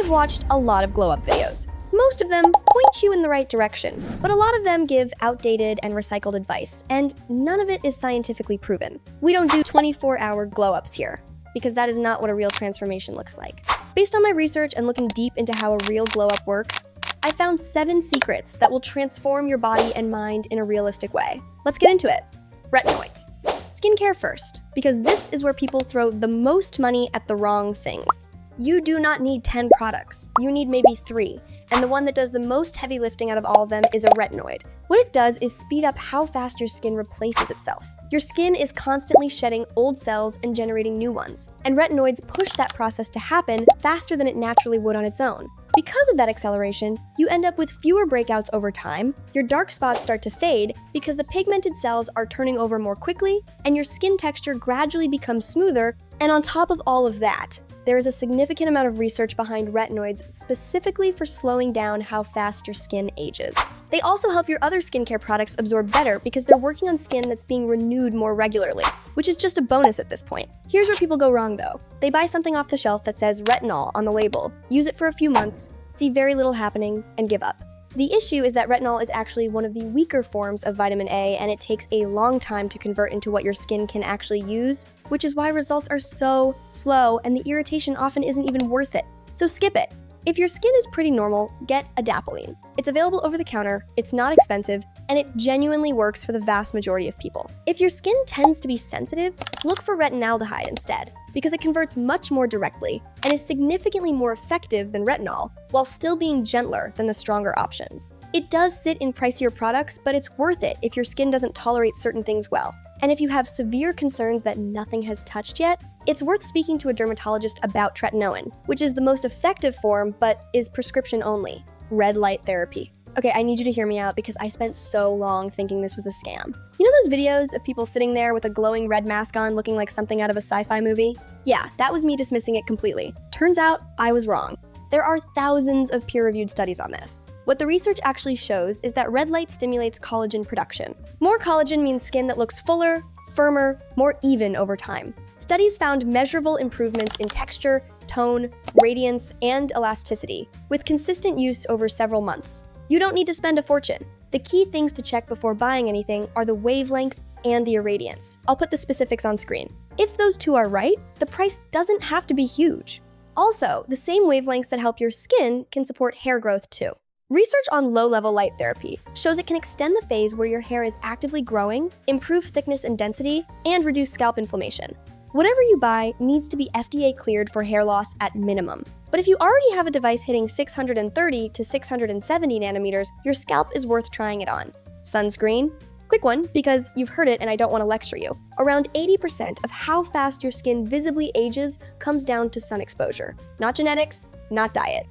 I've watched a lot of glow up videos. Most of them point you in the right direction, but a lot of them give outdated and recycled advice, and none of it is scientifically proven. We don't do 24-hour glow ups here, because that is not what a real transformation looks like. Based on my research and looking deep into how a real glow up works, I found 7 secrets that will transform your body and mind in a realistic way. Let's get into it. Retinoids. Skincare first, because this is where people throw the most money at the wrong things. You do not need 10 products, you need maybe 3, and the one that does the most heavy lifting out of all of them is a retinoid. What it does is speed up how fast your skin replaces itself. Your skin is constantly shedding old cells and generating new ones, and retinoids push that process to happen faster than it naturally would on its own. Because of that acceleration, you end up with fewer breakouts over time, your dark spots start to fade because the pigmented cells are turning over more quickly, and your skin texture gradually becomes smoother, and on top of all of that, there is a significant amount of research behind retinoids specifically for slowing down how fast your skin ages. They also help your other skincare products absorb better because they're working on skin that's being renewed more regularly, which is just a bonus at this point. Here's where people go wrong though. They buy something off the shelf that says retinol on the label, use it for a few months, see very little happening, and give up. The issue is that retinol is actually one of the weaker forms of vitamin A, and it takes a long time to convert into what your skin can actually use, which is why results are so slow and the irritation often isn't even worth it. So skip it. If your skin is pretty normal, get adapalene. It's available over the counter, it's not expensive, and it genuinely works for the vast majority of people. If your skin tends to be sensitive, look for retinaldehyde instead, because it converts much more directly and is significantly more effective than retinol, while still being gentler than the stronger options. It does sit in pricier products, but it's worth it if your skin doesn't tolerate certain things well. And if you have severe concerns that nothing has touched yet, it's worth speaking to a dermatologist about tretinoin, which is the most effective form but is prescription only. Red light therapy. Okay, I need you to hear me out because I spent so long thinking this was a scam. You know those videos of people sitting there with a glowing red mask on looking like something out of a sci-fi movie? Yeah, that was me dismissing it completely. Turns out, I was wrong. There are thousands of peer-reviewed studies on this. What the research actually shows is that red light stimulates collagen production. More collagen means skin that looks fuller, firmer, more even over time. Studies found measurable improvements in texture, tone, radiance, and elasticity, with consistent use over several months. You don't need to spend a fortune. The key things to check before buying anything are the wavelength and the irradiance. I'll put the specifics on screen. If those two are right, the price doesn't have to be huge. Also, the same wavelengths that help your skin can support hair growth too. Research on low-level light therapy shows it can extend the phase where your hair is actively growing, improve thickness and density, and reduce scalp inflammation. Whatever you buy needs to be FDA cleared for hair loss at minimum. But if you already have a device hitting 630 to 670 nanometers, your scalp is worth trying it on. Sunscreen? Quick one, because you've heard it and I don't want to lecture you. Around 80% of how fast your skin visibly ages comes down to sun exposure. Not genetics, not diet.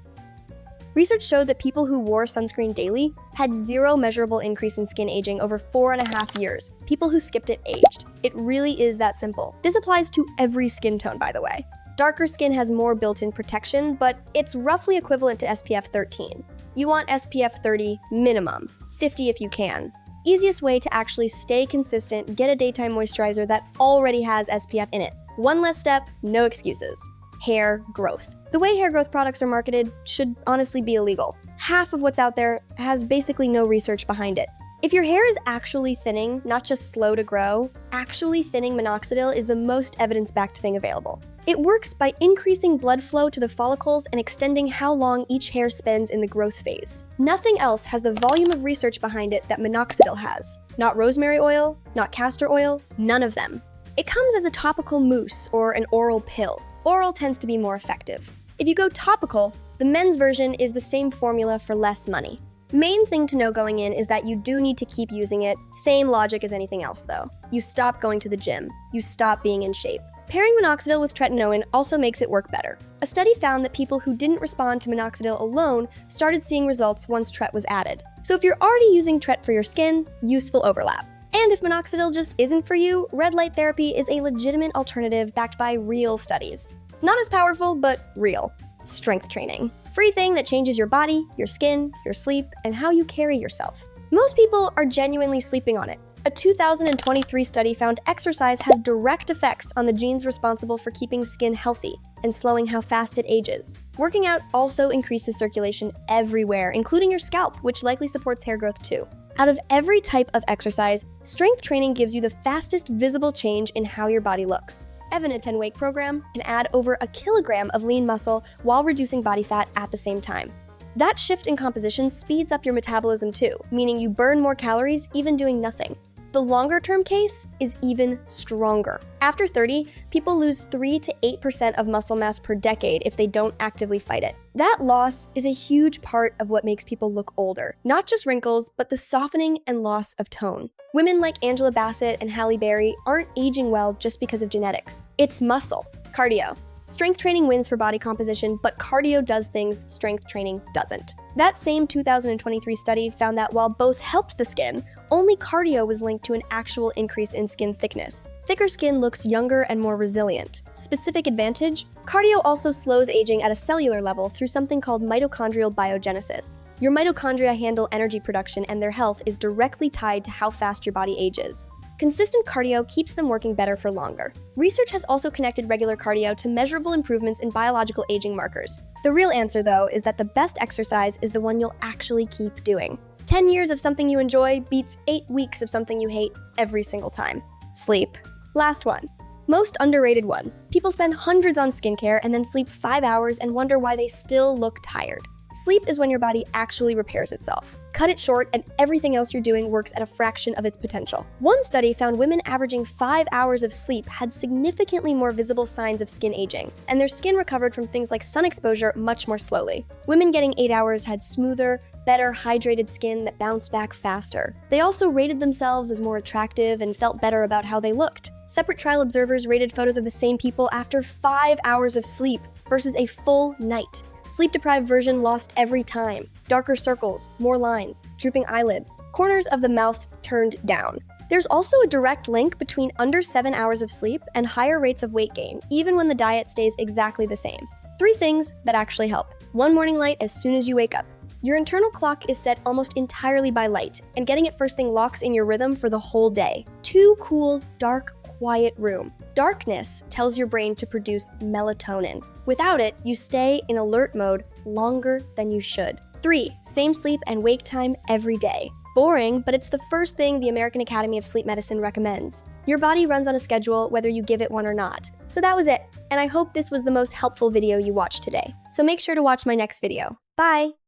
Research showed that people who wore sunscreen daily had 0 measurable increase in skin aging over 4.5 years. People who skipped it aged. It really is that simple. This applies to every skin tone, by the way. Darker skin has more built-in protection, but it's roughly equivalent to SPF 13. You want SPF 30 minimum, 50 if you can. Easiest way to actually stay consistent, get a daytime moisturizer that already has SPF in it. One less step, no excuses. Hair growth. The way hair growth products are marketed should honestly be illegal. Half of what's out there has basically no research behind it. If your hair is actually thinning, not just slow to grow, actually thinning minoxidil is the most evidence-backed thing available. It works by increasing blood flow to the follicles and extending how long each hair spends in the growth phase. Nothing else has the volume of research behind it that minoxidil has. Not rosemary oil, not castor oil, none of them. It comes as a topical mousse or an oral pill. Oral tends to be more effective. If you go topical, the men's version is the same formula for less money. Main thing to know going in is that you do need to keep using it. Same logic as anything else though. You stop going to the gym. You stop being in shape. Pairing minoxidil with tretinoin also makes it work better. A study found that people who didn't respond to minoxidil alone started seeing results once tret was added. So if you're already using tret for your skin, useful overlap. And if minoxidil just isn't for you, red light therapy is a legitimate alternative backed by real studies. Not as powerful, but real. Strength training. Free thing that changes your body, your skin, your sleep, and how you carry yourself. Most people are genuinely sleeping on it. A 2023 study found exercise has direct effects on the genes responsible for keeping skin healthy and slowing how fast it ages. Working out also increases circulation everywhere, including your scalp, which likely supports hair growth too. Out of every type of exercise, strength training gives you the fastest visible change in how your body looks. Evan, a 10-week program, can add over a kilogram of lean muscle while reducing body fat at the same time. That shift in composition speeds up your metabolism too, meaning you burn more calories even doing nothing. The longer-term case is even stronger. After 30, people lose 3 to 8% of muscle mass per decade if they don't actively fight it. That loss is a huge part of what makes people look older. Not just wrinkles, but the softening and loss of tone. Women like Angela Bassett and Halle Berry aren't aging well just because of genetics. It's muscle. Cardio. Strength training wins for body composition, but cardio does things strength training doesn't. That same 2023 study found that while both helped the skin, only cardio was linked to an actual increase in skin thickness. Thicker skin looks younger and more resilient. Specific advantage? Cardio also slows aging at a cellular level through something called mitochondrial biogenesis. Your mitochondria handle energy production, and their health is directly tied to how fast your body ages. Consistent cardio keeps them working better for longer. Research has also connected regular cardio to measurable improvements in biological aging markers. The real answer, though, is that the best exercise is the one you'll actually keep doing. 10 years of something you enjoy beats 8 weeks of something you hate every single time. Sleep. Last one. Most underrated one. People spend hundreds on skincare and then sleep 5 hours and wonder why they still look tired. Sleep is when your body actually repairs itself. Cut it short and everything else you're doing works at a fraction of its potential. One study found women averaging 5 hours of sleep had significantly more visible signs of skin aging, and their skin recovered from things like sun exposure much more slowly. Women getting 8 hours had smoother, better hydrated skin that bounced back faster. They also rated themselves as more attractive and felt better about how they looked. Separate trial observers rated photos of the same people after 5 hours of sleep versus a full night. Sleep-deprived version lost every time. Darker circles, more lines, drooping eyelids, corners of the mouth turned down. There's also a direct link between under 7 hours of sleep and higher rates of weight gain, even when the diet stays exactly the same. 3 things that actually help. 1 morning light as soon as you wake up. Your internal clock is set almost entirely by light, and getting it first thing locks in your rhythm for the whole day. 2 cool, dark, quiet room. Darkness tells your brain to produce melatonin. Without it, you stay in alert mode longer than you should. 3, same sleep and wake time every day. Boring, but it's the first thing the American Academy of Sleep Medicine recommends. Your body runs on a schedule whether you give it one or not. So that was it, and I hope this was the most helpful video you watched today. So make sure to watch my next video. Bye!